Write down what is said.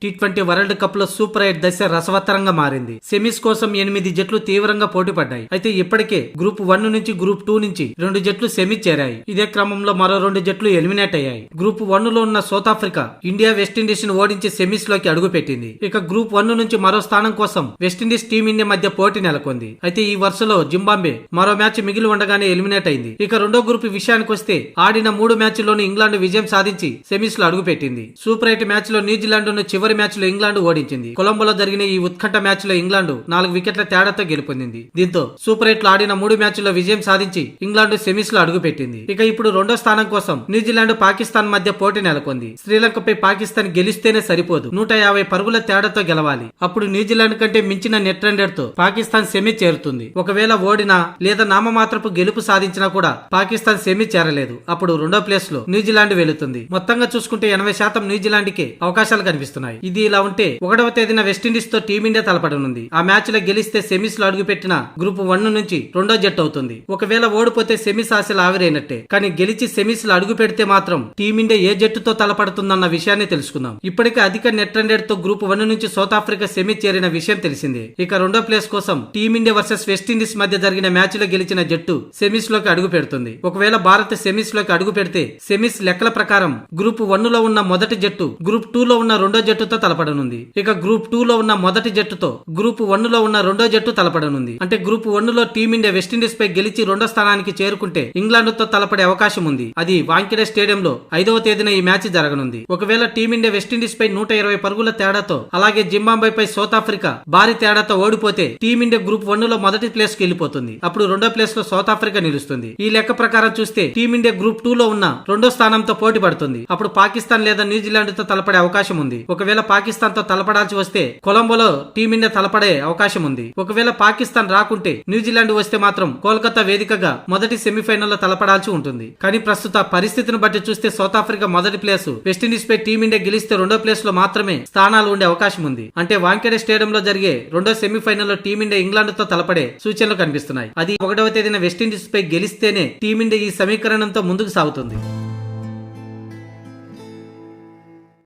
T20 world cup లో super 8 దశ రసవత్తరంగా మారింది. సెమీస్ కోసం 8 జట్లు తీవ్రంగా పోటీ పడ్డాయి. అయితే ఇప్పటికే గ్రూప్ 1 నుంచి గ్రూప్ 2 నుంచి 2 జట్లు సెమీ చేరాయి. ఇదే క్రమంలో మరో 2 జట్లు ఎలిమినేట్ అయ్యాయి. గ్రూప్ 1 లో ఉన్న సౌత్ ఆఫ్రికా ఇండియా వెస్టిండీస్ ను ఓడించి సెమీస్ లోకి అడుగుపెట్టింది. ఇక గ్రూప్ 1 నుంచి మరో స్థానం కోసం వెస్టిండీస్ టీమిండియా మధ్య పోటీ నెలకొంది. అయితే ఈ వరుసలో జింబాబ్వే మరో మ్యాచ్ మిగిలి ఉండగానే ఎలిమినేట్ అయింది. ఇక రెండో గ్రూప్ విషయానికి వస్తే ఆడిన 3 మ్యాచ్ల్లోనూ ఇంగ్లాండ్ విజయం సాధించి సెమీస్ లో అడుగుపెట్టింది. సూపర్ 8 మ్యాచ్ లో న్యూజిలాండ్ ను చివరి మ్యాచ్ లో ఇంగ్లాండ్ ఓడించింది. కొలంబోలో జరిగిన ఈ ఉత్కంఠ మ్యాచ్ లో ఇంగ్లాండ్ 4 వికెట్ల తేడాతో గెలుపొందింది. దీంతో సూపర్ 8 లో ఆడిన 3 మ్యాచ్ల్లో విజయం సాధించి ఇంగ్లాండ్ సెమీస్ లో అడుగుపెట్టింది. ఇక ఇప్పుడు రెండో స్థానం కోసం న్యూజిలాండ్ పాకిస్తాన్ మధ్య పోటీ నెలకొంది. శ్రీలంకపై పాకిస్తాన్ గెలిస్తేనే సరిపోదు, 150 పరుగుల తేడాతో గెలవాలి. అప్పుడు న్యూజిలాండ్ కంటే మించిన నెట్ రన్ రేట్ తో పాకిస్తాన్ సెమీ చేరుతుంది. ఒకవేళ ఓడినా లేదా నామమాత్రపు గెలుపు సాధించినా కూడా పాకిస్తాన్ సెమీ చేరలేదు. అప్పుడు రెండో ప్లేస్ లో న్యూజిలాండ్ వెళుతుంది. మొత్తంగా చూసుకుంటే 80% న్యూజిలాండ్ కే అవకాశాలు కనిపిస్తున్నాయి. ఇది ఇలా ఉంటే 1వ తేదీన వెస్టిండీస్ తో టీమిండియా తలపడనుంది. ఆ మ్యాచ్ లో గెలిస్తే సెమీస్ లో అడుగుపెట్టిన గ్రూప్ 1 నుంచి రెండో జట్టు అవుతుంది. ఒకవేళ ఓడిపోతే సెమీస్ ఆశలు ఆవిరైనట్టే. కానీ గెలిచి సెమీస్ లో అడుగు పెడితే మాత్రం టీమిండియా ఏ జట్టుతో తలపడుతుందన్న విషయాన్ని తెలుసుకుందాం. ఇప్పటికే అధిక నెట్ రన్ రేట్ తో గ్రూప్ 1 నుంచి సౌత్ ఆఫ్రికా సెమీ చేరిన విషయం తెలిసిందే. ఇక రెండో ప్లేస్ కోసం టీమిండియా వర్సెస్ వెస్టిండీస్ మధ్య జరిగిన మ్యాచ్ లో గెలిచిన జట్టు సెమీస్ లోకి అడుగు పెడుతుంది. ఒకవేళ భారత్ సెమీస్ లోకి అడుగు పెడితే సెమీస్ లెక్కల ప్రకారం గ్రూప్ 1 లో ఉన్న మొదటి జట్టు గ్రూప్ 2 లో ఉన్న రెండో జట్టుతో తలపడనుంది. ఇక గ్రూప్ 2 లో ఉన్న మొదటి జట్టుతో గ్రూప్ 1 లో ఉన్న రెండో జట్టు తలపడనుంది. అంటే గ్రూప్ 1 లో టీమిండియా వెస్టిండీస్ పై గెలిచి రెండో స్థానానికి చేరుకుంటే ఇంగ్లాండ్ తో తలపడే అవకాశం ఉంది. అది వాంఖేడే స్టేడియంలో 5వ తేదీన ఈ మ్యాచ్ జరగనుంది. ఒకవేళ టీమిండియా వెస్టిండీస్ పై 120 పరుగుల తేడాతో అలాగే జింబాబ్వే పై సౌత్ ఆఫ్రికా భారీ తేడాతో ఓడిపోతే టీమిండియా గ్రూప్ 1 లో మొదటి ప్లేస్ కి వెళ్ళిపోతుంది. అప్పుడు రెండో ప్లేస్ లో సౌత్ ఆఫ్రికా నిలుస్తుంది. ఈ లెక్క ప్రకారం చూస్తే టీమిండియా గ్రూప్ 2 లో ఉన్న రెండో స్థానంతో పోటీ పడుతుంది. అప్పుడు పాకిస్తాన్ లేదా న్యూజిలాండ్ తో తలపడే అవకాశం ఉంది. ఒకవేళ పాకిస్తాన్ తో తలపడాల్సి వస్తే కొలంబోలో టీమిండియా తలపడే అవకాశం ఉంది. ఒకవేళ పాకిస్తాన్ రాకుంటే న్యూజిలాండ్ వస్తే మాత్రం కోల్కతా వేదికగా మొదటి సెమీఫైనల్లో తలపడాల్సి ఉంటుంది. కానీ ప్రస్తుత పరిస్థితిని బట్టి చూస్తే సౌత్ ఆఫ్రికా మొదటి ప్లేస్, వెస్టిండీస్ పై టీమిండియా గెలిస్తే రెండో ప్లేస్ లో మాత్రమే స్థానాలు ఉండే అవకాశం ఉంది. అంటే వాంఖేడే స్టేడియంలో జరిగే రెండో సెమీఫైనల్లో టీమిండియా ఇంగ్లాండ్ తో తలపడే సూచనలు కనిపిస్తున్నాయి. అది 1వ తేదీన వెస్టిండీస్ పై గెలిస్తేనే టీమిండియా ఈ సమీకరణంతో ముందుకు సాగుతుంది.